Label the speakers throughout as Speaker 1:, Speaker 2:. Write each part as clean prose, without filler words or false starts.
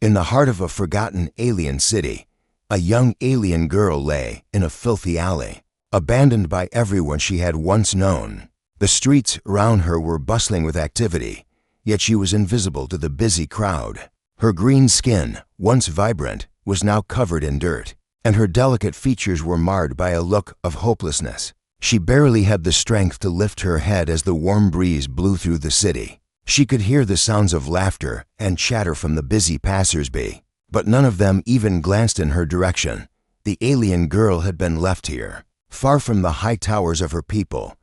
Speaker 1: In the heart of a forgotten alien city, a young alien girl lay in a filthy alley, abandoned by everyone she had once known. The streets around her were bustling with activity, yet she was invisible to the busy crowd. Her green skin, once vibrant, was now covered in dirt, and her delicate features were marred by a look of hopelessness. She barely had the strength to lift her head as the warm breeze blew through the city. She could hear the sounds of laughter and chatter from the busy passers-by, but none of them even glanced in her direction. The alien girl had been left here, far from the high towers of her people,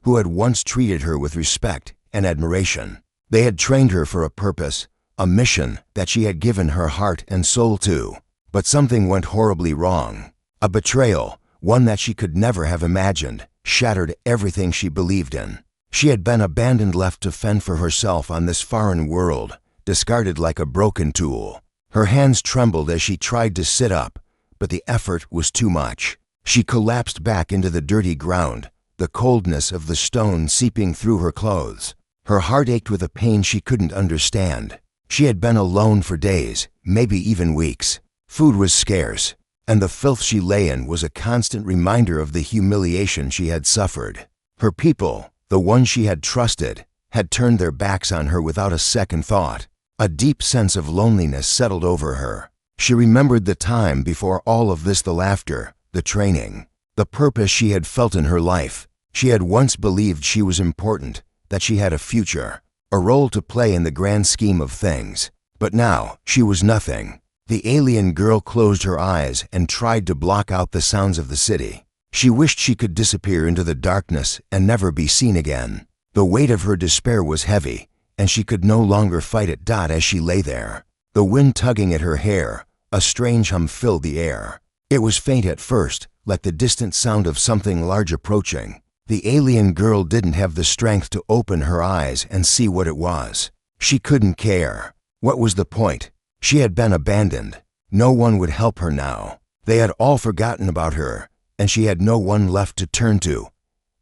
Speaker 1: who had once treated her with respect and admiration. They had trained her for a purpose, a mission that she had given her heart and soul to. But something went horribly wrong. A betrayal, one that she could never have imagined, shattered everything she believed in. She had been abandoned, left to fend for herself on this foreign world, discarded like a broken tool. Her hands trembled as she tried to sit up, but the effort was too much. She collapsed back into the dirty ground, the coldness of the stone seeping through her clothes. Her heart ached with a pain she couldn't understand. She had been alone for days, maybe even weeks. Food was scarce, and the filth she lay in was a constant reminder of the humiliation she had suffered. Her people, the ones she had trusted, had turned their backs on her without a second thought. A deep sense of loneliness settled over her. She remembered the time before all of this, the laughter, the training, the purpose she had felt in her life. She had once believed she was important, that she had a future, a role to play in the grand scheme of things. But now, she was nothing. The alien girl closed her eyes and tried to block out the sounds of the city. She wished she could disappear into the darkness and never be seen again. The weight of her despair was heavy, and she could no longer fight it. As she lay there, the wind tugging at her hair, a strange hum filled the air. It was faint at first, like the distant sound of something large approaching. The alien girl didn't have the strength to open her eyes and see what it was. She couldn't care. What was the point? She had been abandoned. No one would help her now. They had all forgotten about her, and she had no one left to turn to.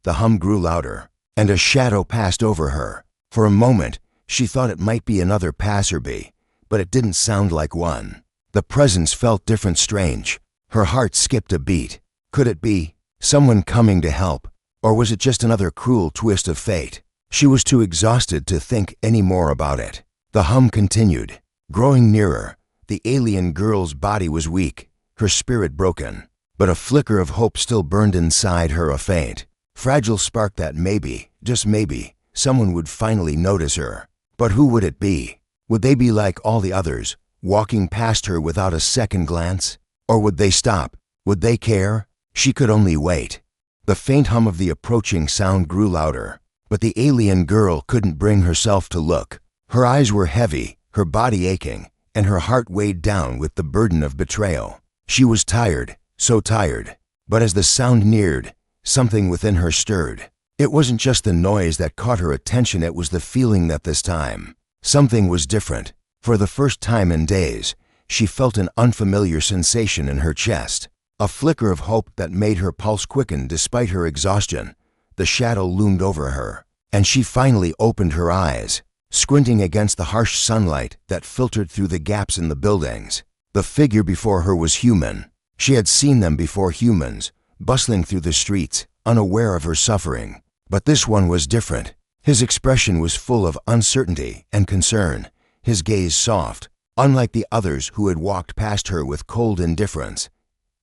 Speaker 1: The hum grew louder, and a shadow passed over her. For a moment, she thought it might be another passerby, but it didn't sound like one. The presence felt different, strange. Her heart skipped a beat. Could it be someone coming to help, or was it just another cruel twist of fate? She was too exhausted to think any more about it. The hum continued, growing nearer. The alien girl's body was weak, her spirit broken, but a flicker of hope still burned inside her, a faint, fragile spark that maybe, just maybe, someone would finally notice her. But who would it be? Would they be like all the others, walking past her without a second glance? Or would they stop? Would they care? She could only wait. The faint hum of the approaching sound grew louder, but the alien girl couldn't bring herself to look. Her eyes were heavy, her body aching, and her heart weighed down with the burden of betrayal. She was tired, so tired. But as the sound neared, something within her stirred. It wasn't just the noise that caught her attention, it was the feeling that this time, something was different. For the first time in days, she felt an unfamiliar sensation in her chest, a flicker of hope that made her pulse quicken despite her exhaustion. The shadow loomed over her, and she finally opened her eyes, squinting against the harsh sunlight that filtered through the gaps in the buildings. The figure before her was human. She had seen them before, humans, bustling through the streets, unaware of her suffering. But this one was different. His expression was full of uncertainty and concern, his gaze soft, unlike the others who had walked past her with cold indifference.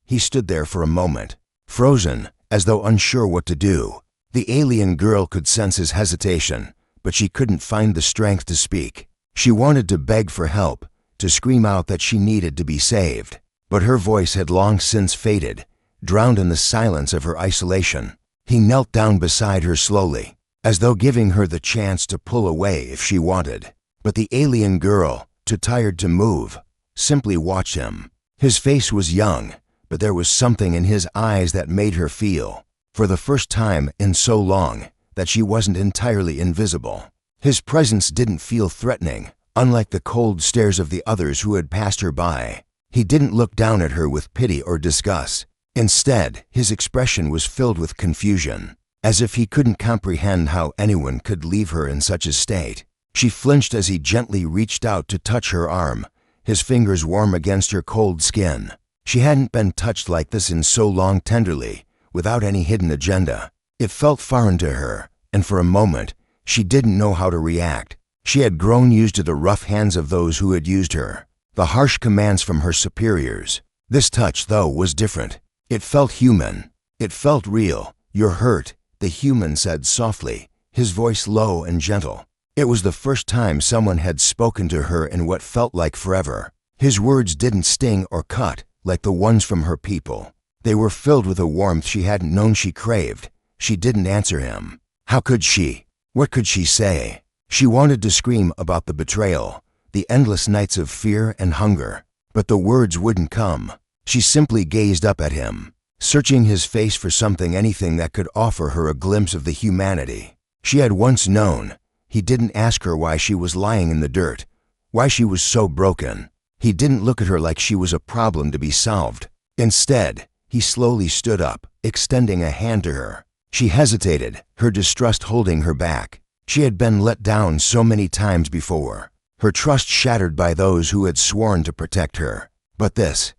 Speaker 1: He stood there for a moment, frozen, as though unsure what to do. The alien girl could sense his hesitation, but she couldn't find the strength to speak. She wanted to beg for help, to scream out that she needed to be saved. But her voice had long since faded, drowned in the silence of her isolation. He knelt down beside her slowly, as though giving her the chance to pull away if she wanted. But the alien girl, too tired to move, simply watched him. His face was young, but there was something in his eyes that made her feel, for the first time in so long, that she wasn't entirely invisible. His presence didn't feel threatening, unlike the cold stares of the others who had passed her by. He didn't look down at her with pity or disgust. Instead, his expression was filled with confusion, as if he couldn't comprehend how anyone could leave her in such a state. She flinched as he gently reached out to touch her arm, his fingers warm against her cold skin. She hadn't been touched like this in so long, tenderly, without any hidden agenda. It felt foreign to her, and for a moment, she didn't know how to react. She had grown used to the rough hands of those who had used her, the harsh commands from her superiors. This touch, though, was different. It felt human. It felt real. "You're hurt," the human said softly, his voice low and gentle. It was the first time someone had spoken to her in what felt like forever. His words didn't sting or cut like the ones from her people. They were filled with a warmth she hadn't known she craved. She didn't answer him. How could she? What could she say? She wanted to scream about the betrayal, the endless nights of fear and hunger, but the words wouldn't come. She simply gazed up at him, searching his face for something, anything that could offer her a glimpse of the humanity she had once known. He didn't ask her why she was lying in the dirt, why she was so broken. He didn't look at her like she was a problem to be solved. Instead, he slowly stood up, extending a hand to her. She hesitated, her distrust holding her back. She had been let down so many times before, her trust shattered by those who had sworn to protect her. But this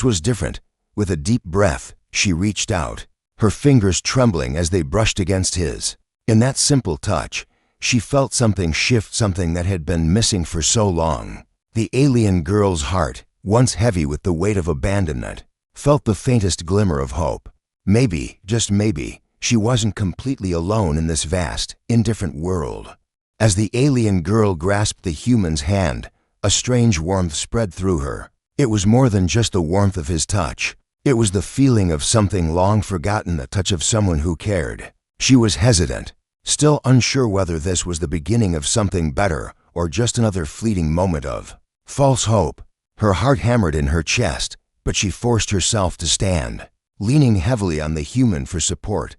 Speaker 1: was different. With a deep breath, she reached out, her fingers trembling as they brushed against his. In that simple touch, she felt something shift, something that had been missing for so long. The alien girl's heart, once heavy with the weight of abandonment, felt the faintest glimmer of hope. Maybe, just maybe, she wasn't completely alone in this vast, indifferent world. As the alien girl grasped the human's hand, a strange warmth spread through her. It was more than just the warmth of his touch. It was the feeling of something long forgotten, the touch of someone who cared. She was hesitant, still unsure whether this was the beginning of something better or just another fleeting moment of false hope. Her heart hammered in her chest, but she forced herself to stand, leaning heavily on the human for support.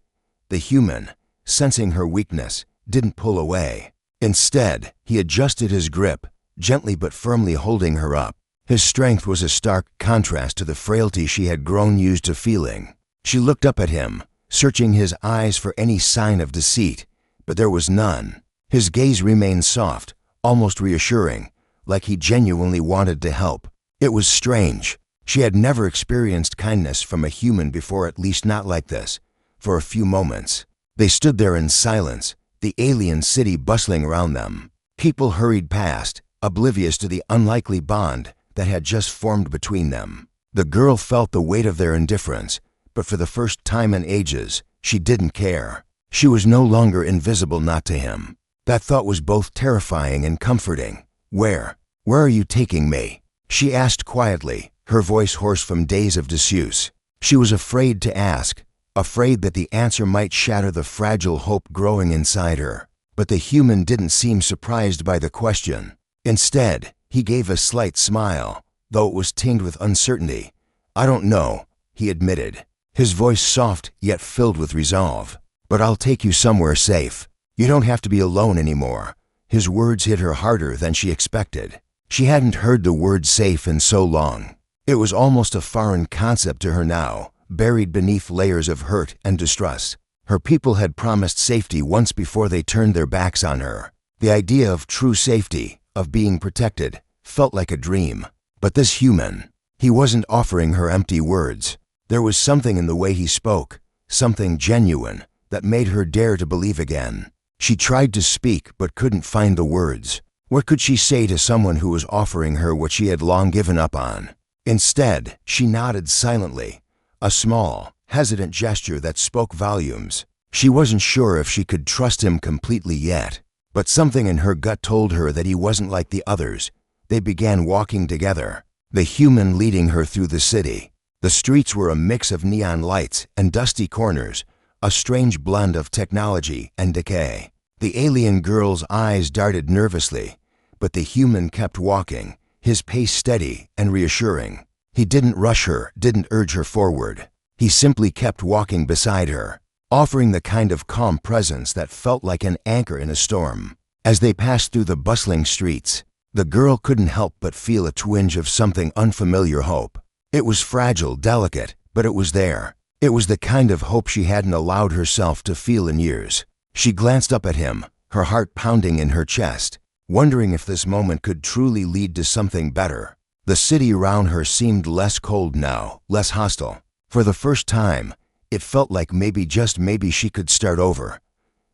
Speaker 1: The human, sensing her weakness, didn't pull away. Instead, he adjusted his grip, gently but firmly holding her up. His strength was a stark contrast to the frailty she had grown used to feeling. She looked up at him, searching his eyes for any sign of deceit, but there was none. His gaze remained soft, almost reassuring, like he genuinely wanted to help. It was strange. She had never experienced kindness from a human before, at least not like this. For a few moments, they stood there in silence, the alien city bustling around them. People hurried past, oblivious to the unlikely bond that had just formed between them. The girl felt the weight of their indifference, but for the first time in ages, she didn't care. She was no longer invisible, not to him. That thought was both terrifying and comforting. Where are you taking me?" she asked quietly, her voice hoarse from days of disuse. She was afraid to ask, afraid that the answer might shatter the fragile hope growing inside her. But the human didn't seem surprised by the question. Instead, he gave a slight smile, though it was tinged with uncertainty. "I don't know," he admitted, his voice soft yet filled with resolve. "But I'll take you somewhere safe. You don't have to be alone anymore." His words hit her harder than she expected. She hadn't heard the word safe in so long. It was almost a foreign concept to her now, buried beneath layers of hurt and distrust. Her people had promised safety once before they turned their backs on her. The idea of true safety, of being protected, felt like a dream. But this human, he wasn't offering her empty words. There was something in the way he spoke, something genuine, that made her dare to believe again. She tried to speak but couldn't find the words. What could she say to someone who was offering her what she had long given up on? Instead, she nodded silently, a small, hesitant gesture that spoke volumes. She wasn't sure if she could trust him completely yet, but something in her gut told her that he wasn't like the others. They began walking together, the human leading her through the city. The streets were a mix of neon lights and dusty corners, a strange blend of technology and decay. The alien girl's eyes darted nervously, but the human kept walking, his pace steady and reassuring. He didn't rush her, didn't urge her forward. He simply kept walking beside her, offering the kind of calm presence that felt like an anchor in a storm. As they passed through the bustling streets, the girl couldn't help but feel a twinge of something unfamiliar hope. It was fragile, delicate, but it was there. It was the kind of hope she hadn't allowed herself to feel in years. She glanced up at him, her heart pounding in her chest, wondering if this moment could truly lead to something better. The city around her seemed less cold now, less hostile. For the first time, it felt like maybe, just maybe, she could start over.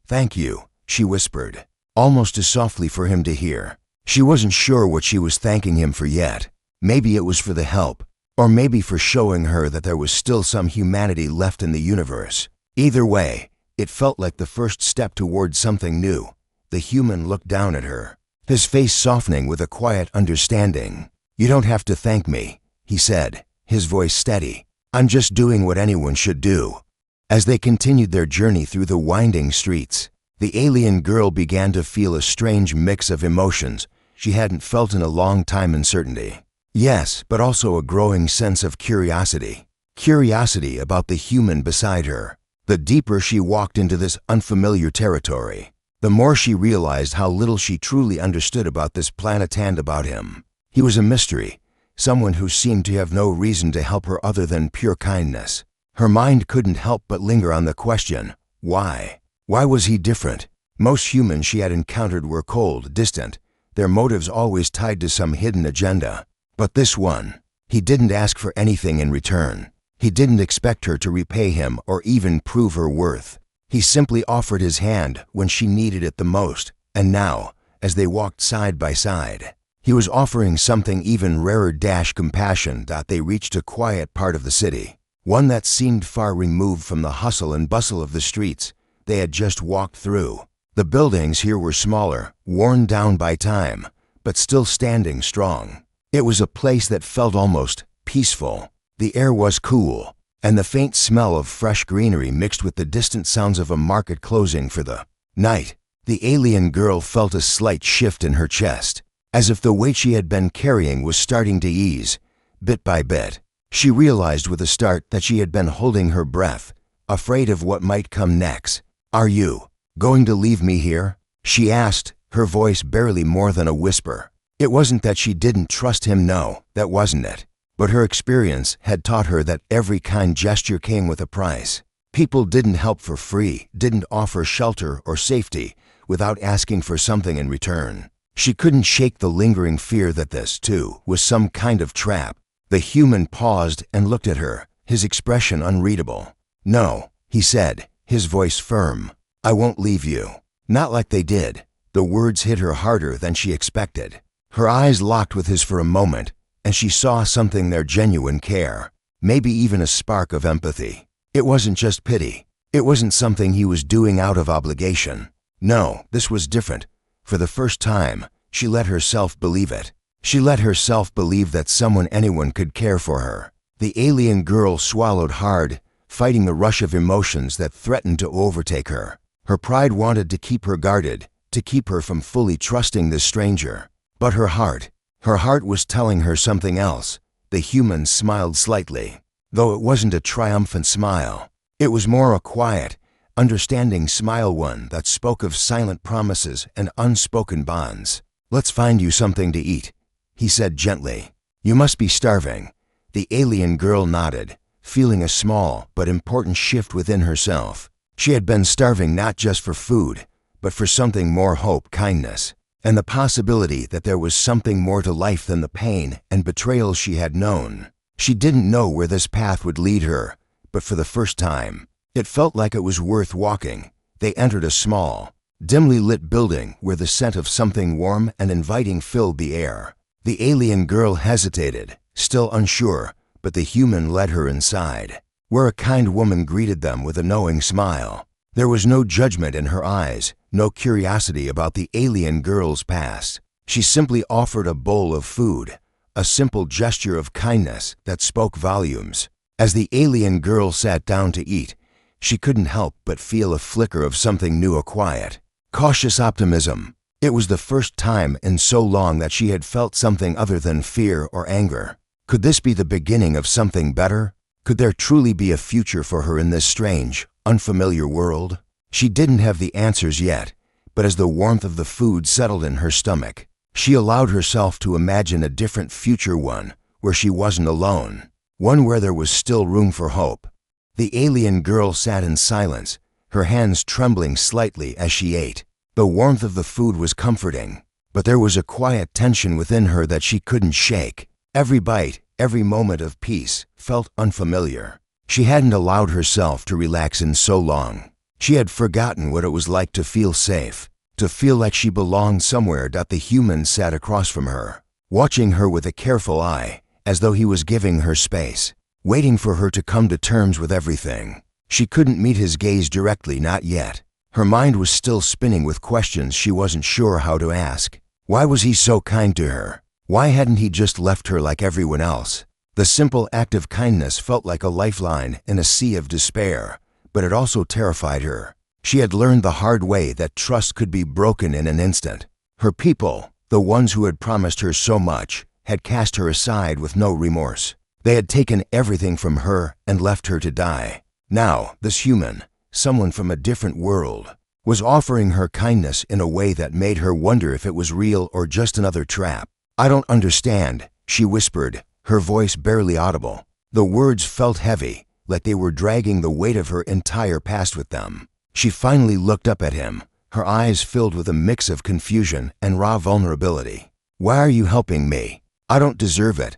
Speaker 1: "Thank you," she whispered, almost too softly for him to hear. She wasn't sure what she was thanking him for yet. Maybe it was for the help, or maybe for showing her that there was still some humanity left in the universe. Either way, it felt like the first step toward something new. The human looked down at her, his face softening with a quiet understanding. "You don't have to thank me," he said, his voice steady. "I'm just doing what anyone should do." As they continued their journey through the winding streets, the alien girl began to feel a strange mix of emotions she hadn't felt in a long time. Uncertainty, yes, but also a growing sense of curiosity. Curiosity about the human beside her. The deeper she walked into this unfamiliar territory, the more she realized how little she truly understood about this planet and about him. He was a mystery, someone who seemed to have no reason to help her other than pure kindness. Her mind couldn't help but linger on the question, why? Why was he different? Most humans she had encountered were cold, distant, their motives always tied to some hidden agenda. But this one, he didn't ask for anything in return. He didn't expect her to repay him or even prove her worth. He simply offered his hand when she needed it the most, and now, as they walked side by side, he was offering something even rarer, compassion. They reached a quiet part of the city, one that seemed far removed from the hustle and bustle of the streets they had just walked through. The buildings here were smaller, worn down by time, but still standing strong. It was a place that felt almost peaceful. The air was cool, and the faint smell of fresh greenery mixed with the distant sounds of a market closing for the night. The alien girl felt a slight shift in her chest, as if the weight she had been carrying was starting to ease, bit by bit. She realized with a start that she had been holding her breath, afraid of what might come next. "Are you going to leave me here?" she asked, her voice barely more than a whisper. It wasn't that she didn't trust him, no, that wasn't it. But her experience had taught her that every kind gesture came with a price. People didn't help for free, didn't offer shelter or safety without asking for something in return. She couldn't shake the lingering fear that this, too, was some kind of trap. The human paused and looked at her, his expression unreadable. "No," he said, his voice firm. "I won't leave you." Not like they did. The words hit her harder than she expected. Her eyes locked with his for a moment, and she saw something there: genuine care, maybe even a spark of empathy. It wasn't just pity. It wasn't something he was doing out of obligation. No, this was different. For the first time, she let herself believe it. She let herself believe that someone, anyone, could care for her. The alien girl swallowed hard, fighting the rush of emotions that threatened to overtake her. Her pride wanted to keep her guarded, to keep her from fully trusting this stranger. But her heart was telling her something else. The human smiled slightly, though it wasn't a triumphant smile. It was more a quiet, understanding smile, one that spoke of silent promises and unspoken bonds. "Let's find you something to eat," he said gently. "You must be starving." The alien girl nodded, feeling a small but important shift within herself. She had been starving not just for food, but for something more: hope, kindness, and the possibility that there was something more to life than the pain and betrayal she had known. She didn't know where this path would lead her, but for the first time, it felt like it was worth walking. They entered a small, dimly lit building where the scent of something warm and inviting filled the air. The alien girl hesitated, still unsure, but the human led her inside, where a kind woman greeted them with a knowing smile. There was no judgment in her eyes, no curiosity about the alien girl's past. She simply offered a bowl of food, a simple gesture of kindness that spoke volumes. As the alien girl sat down to eat, she couldn't help but feel a flicker of something new, a quiet, cautious optimism. It was the first time in so long that she had felt something other than fear or anger. Could this be the beginning of something better? Could there truly be a future for her in this strange, unfamiliar world? She didn't have the answers yet, but as the warmth of the food settled in her stomach, she allowed herself to imagine a different future, one where she wasn't alone, one where there was still room for hope. The alien girl sat in silence, her hands trembling slightly as she ate. The warmth of the food was comforting, but there was a quiet tension within her that she couldn't shake. Every bite, every moment of peace felt unfamiliar. She hadn't allowed herself to relax in so long. She had forgotten what it was like to feel safe, to feel like she belonged somewhere. The human sat across from her, watching her with a careful eye, as though he was giving her space, waiting for her to come to terms with everything. She couldn't meet his gaze directly, not yet. Her mind was still spinning with questions she wasn't sure how to ask. Why was he so kind to her? Why hadn't he just left her like everyone else? The simple act of kindness felt like a lifeline in a sea of despair, but it also terrified her. She had learned the hard way that trust could be broken in an instant. Her people, the ones who had promised her so much, had cast her aside with no remorse. They had taken everything from her and left her to die. Now, this human, someone from a different world, was offering her kindness in a way that made her wonder if it was real or just another trap. "I don't understand," she whispered, her voice barely audible. The words felt heavy, like they were dragging the weight of her entire past with them. She finally looked up at him, her eyes filled with a mix of confusion and raw vulnerability. "Why are you helping me? I don't deserve it."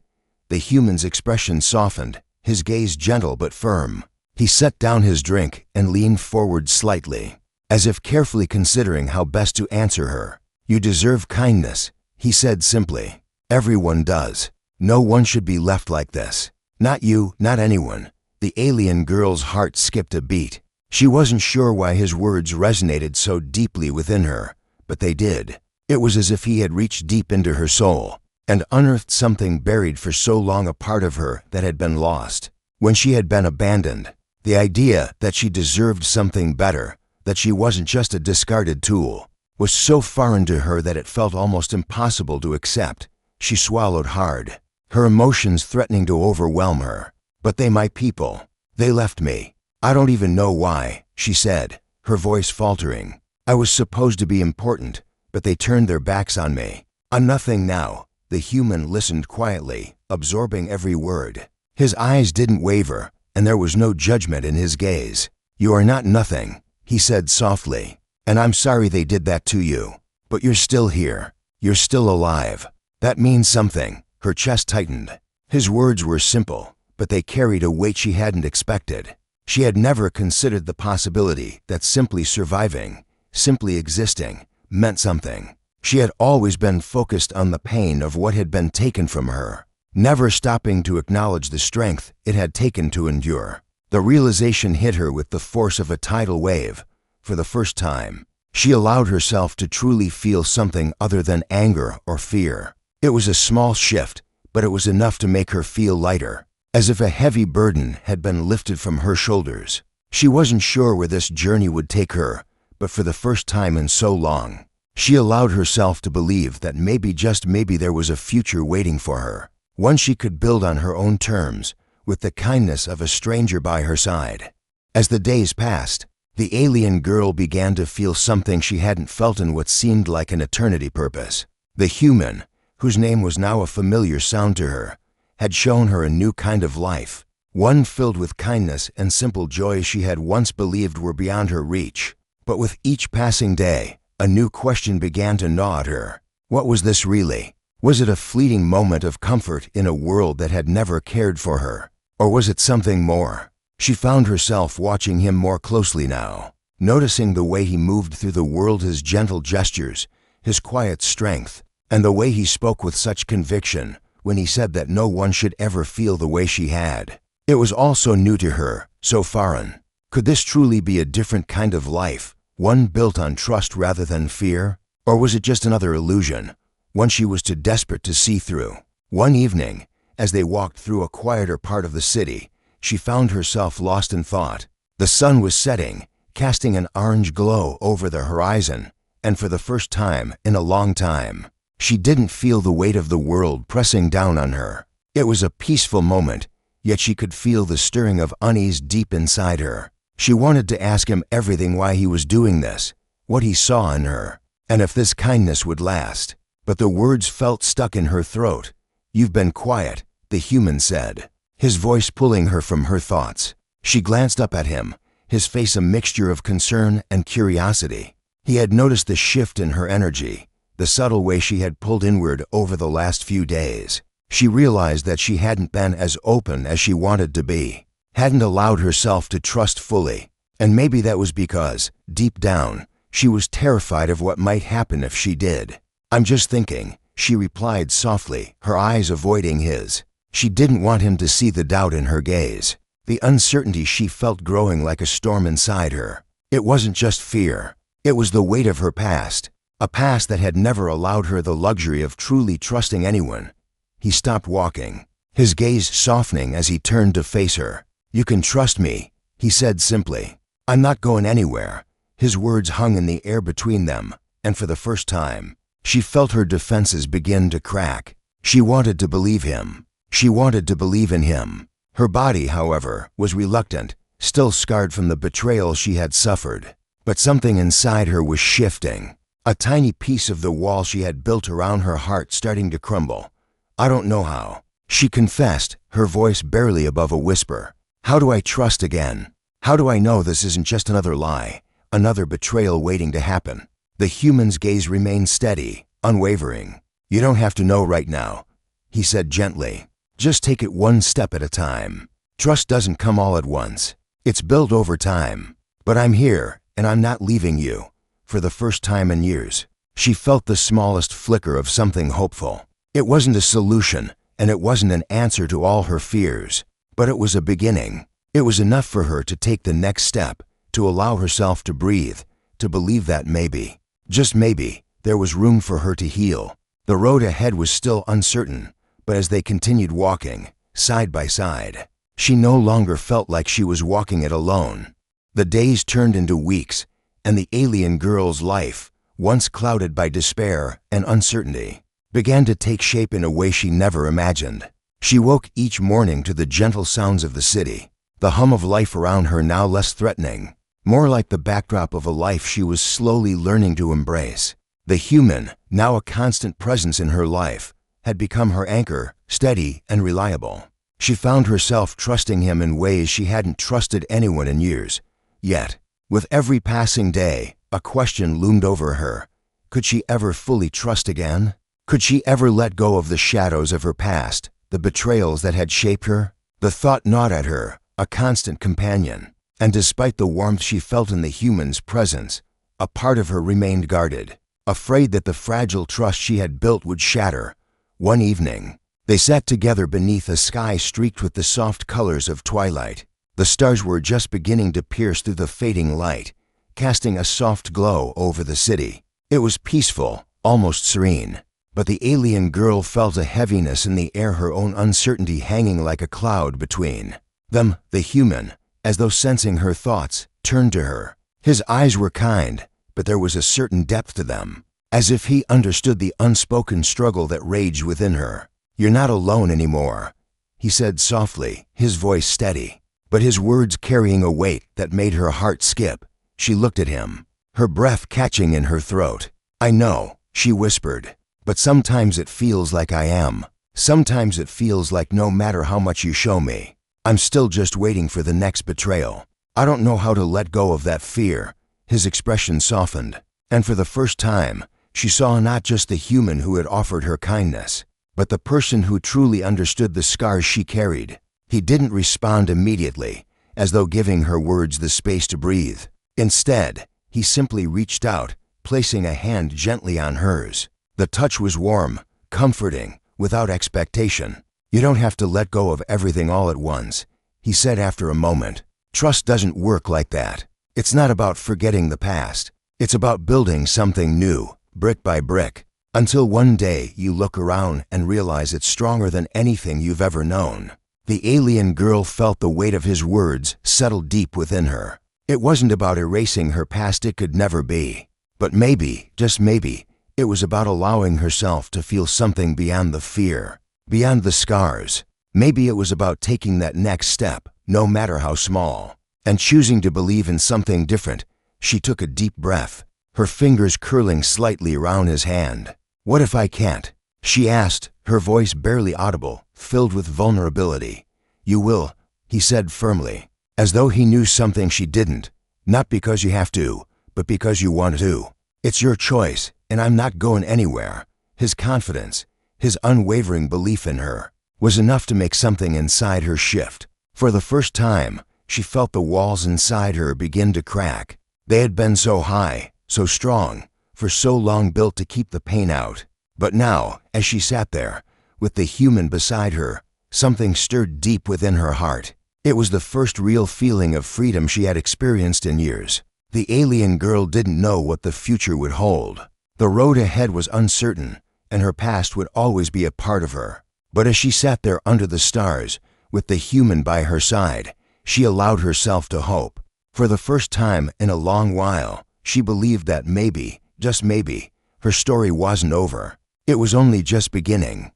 Speaker 1: The human's expression softened, his gaze gentle but firm. He set down his drink and leaned forward slightly, as if carefully considering how best to answer her. "You deserve kindness," he said simply. "Everyone does. No one should be left like this. Not you, not anyone." The alien girl's heart skipped a beat. She wasn't sure why his words resonated so deeply within her, but they did. It was as if he had reached deep into her soul and unearthed something buried for so long, a part of her that had been lost. When she had been abandoned, the idea that she deserved something better, that she wasn't just a discarded tool, was so foreign to her that it felt almost impossible to accept. She swallowed hard, her emotions threatening to overwhelm her. "But they, my people, they left me. I don't even know why," she said, her voice faltering. "I was supposed to be important, but they turned their backs on me. I'm nothing now." The human listened quietly, absorbing every word. His eyes didn't waver, and there was no judgment in his gaze. "You are not nothing," he said softly, "and I'm sorry they did that to you. But you're still here. You're still alive. That means something." Her chest tightened. His words were simple, but they carried a weight she hadn't expected. She had never considered the possibility that simply surviving, simply existing, meant something. She had always been focused on the pain of what had been taken from her, never stopping to acknowledge the strength it had taken to endure. The realization hit her with the force of a tidal wave. For the first time, she allowed herself to truly feel something other than anger or fear. It was a small shift, but it was enough to make her feel lighter, as if a heavy burden had been lifted from her shoulders. She wasn't sure where this journey would take her, but for the first time in so long, she allowed herself to believe that maybe, just maybe, there was a future waiting for her, one she could build on her own terms, with the kindness of a stranger by her side. As the days passed, the alien girl began to feel something she hadn't felt in what seemed like an eternity. Purpose. The human, whose name was now a familiar sound to her, had shown her a new kind of life, one filled with kindness and simple joys she had once believed were beyond her reach. But with each passing day, a new question began to gnaw at her. What was this really? Was it a fleeting moment of comfort in a world that had never cared for her? Or was it something more? She found herself watching him more closely now, noticing the way he moved through the world, his gentle gestures, his quiet strength, and the way he spoke with such conviction when he said that no one should ever feel the way she had. It was all so new to her, so foreign. Could this truly be a different kind of life, one built on trust rather than fear? Or was it just another illusion, one she was too desperate to see through? One evening, as they walked through a quieter part of the city, she found herself lost in thought. The sun was setting, casting an orange glow over the horizon, and for the first time in a long time, she didn't feel the weight of the world pressing down on her. It was a peaceful moment, yet she could feel the stirring of unease deep inside her. She wanted to ask him everything: why he was doing this, what he saw in her, and if this kindness would last. But the words felt stuck in her throat. "You've been quiet," the human said, his voice pulling her from her thoughts. She glanced up at him, his face a mixture of concern and curiosity. He had noticed the shift in her energy, the subtle way she had pulled inward over the last few days. She realized that she hadn't been as open as she wanted to be, hadn't allowed herself to trust fully, and maybe that was because, deep down, she was terrified of what might happen if she did. "I'm just thinking," she replied softly, her eyes avoiding his. She didn't want him to see the doubt in her gaze, the uncertainty she felt growing like a storm inside her. It wasn't just fear. It was the weight of her past, a past that had never allowed her the luxury of truly trusting anyone. He stopped walking, his gaze softening as he turned to face her. "You can trust me," he said simply. "I'm not going anywhere." His words hung in the air between them, and for the first time, she felt her defenses begin to crack. She wanted to believe him. She wanted to believe in him. Her body, however, was reluctant, still scarred from the betrayal she had suffered. But something inside her was shifting, a tiny piece of the wall she had built around her heart starting to crumble. "I don't know how," she confessed, her voice barely above a whisper. "How do I trust again? How do I know this isn't just another lie, another betrayal waiting to happen?" The human's gaze remained steady, unwavering. "You don't have to know right now," he said gently. "Just take it one step at a time. Trust doesn't come all at once. It's built over time. But I'm here, and I'm not leaving you." For the first time in years, she felt the smallest flicker of something hopeful. It wasn't a solution, and it wasn't an answer to all her fears, but it was a beginning. It was enough for her to take the next step, to allow herself to breathe, to believe that maybe, just maybe, there was room for her to heal. The road ahead was still uncertain, but as they continued walking, side by side, she no longer felt like she was walking it alone. The days turned into weeks, and the alien girl's life, once clouded by despair and uncertainty, began to take shape in a way she never imagined. She woke each morning to the gentle sounds of the city, the hum of life around her now less threatening, more like the backdrop of a life she was slowly learning to embrace. The human, now a constant presence in her life, had become her anchor, steady and reliable. She found herself trusting him in ways she hadn't trusted anyone in years. Yet, with every passing day, a question loomed over her. Could she ever fully trust again? Could she ever let go of the shadows of her past, the betrayals that had shaped her? The thought gnawed at her, a constant companion. And despite the warmth she felt in the human's presence, a part of her remained guarded, afraid that the fragile trust she had built would shatter. One evening, they sat together beneath a sky streaked with the soft colors of twilight. The stars were just beginning to pierce through the fading light, casting a soft glow over the city. It was peaceful, almost serene, but the alien girl felt a heaviness in the air, her own uncertainty hanging like a cloud between them. The human, as though sensing her thoughts, turned to her. His eyes were kind, but there was a certain depth to them, as if he understood the unspoken struggle that raged within her. "You're not alone anymore," he said softly, his voice steady, but his words carrying a weight that made her heart skip. She looked at him, her breath catching in her throat. "I know," she whispered, "but sometimes it feels like I am. Sometimes it feels like no matter how much you show me, I'm still just waiting for the next betrayal. I don't know how to let go of that fear." His expression softened, and for the first time, she saw not just the human who had offered her kindness, but the person who truly understood the scars she carried. He didn't respond immediately, as though giving her words the space to breathe. Instead, he simply reached out, placing a hand gently on hers. The touch was warm, comforting, without expectation. "You don't have to let go of everything all at once," he said after a moment. "Trust doesn't work like that. It's not about forgetting the past. It's about building something new, brick by brick, until one day you look around and realize it's stronger than anything you've ever known." The alien girl felt the weight of his words settle deep within her. It wasn't about erasing her past, it could never be. But maybe, just maybe, it was about allowing herself to feel something beyond the fear, beyond the scars. Maybe it was about taking that next step, no matter how small, and choosing to believe in something different. She took a deep breath, her fingers curling slightly around his hand. "What if I can't?" she asked, her voice barely audible, filled with vulnerability. "You will," he said firmly, as though he knew something she didn't. "Not because you have to, but because you want to. It's your choice, and I'm not going anywhere." His confidence, his unwavering belief in her, was enough to make something inside her shift. For the first time, she felt the walls inside her begin to crack. They had been so high, so strong, for so long built to keep the pain out. But now, as she sat there, with the human beside her, something stirred deep within her heart. It was the first real feeling of freedom she had experienced in years. The alien girl didn't know what the future would hold. The road ahead was uncertain, and her past would always be a part of her. But as she sat there under the stars, with the human by her side, she allowed herself to hope. For the first time in a long while, she believed that maybe, just maybe, her story wasn't over. It was only just beginning.